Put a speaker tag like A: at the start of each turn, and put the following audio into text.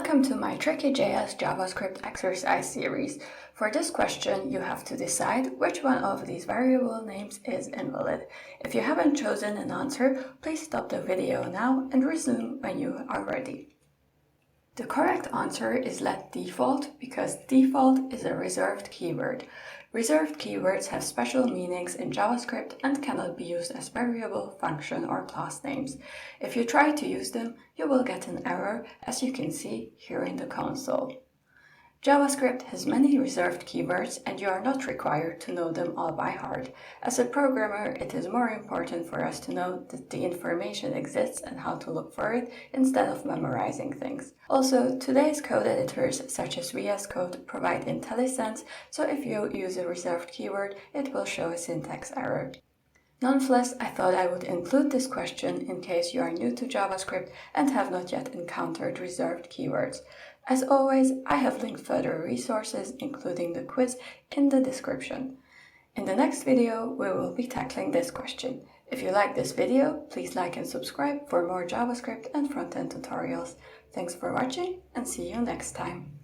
A: Welcome to my trickyJS JavaScript exercise series. For this question, you have to decide which one of these variable names is invalid. If you haven't chosen an answer, please stop the video now and resume when you are ready. The correct answer is let default because default is a reserved keyword. Reserved keywords have special meanings in JavaScript and cannot be used as variable, function, or class names. If you try to use them, you will get an error, as you can see here in the console. JavaScript has many reserved keywords and you are not required to know them all by heart. As a programmer, it is more important for us to know that the information exists and how to look for it instead of memorizing things. Also, today's code editors such as VS Code provide IntelliSense, so if you use a reserved keyword, it will show a syntax error. Nonetheless, I thought I would include this question in case you are new to JavaScript and have not yet encountered reserved keywords. As always, I have linked further resources, including the quiz, in the description. In the next video, we will be tackling this question. If you like this video, please like and subscribe for more JavaScript and front-end tutorials. Thanks for watching and see you next time.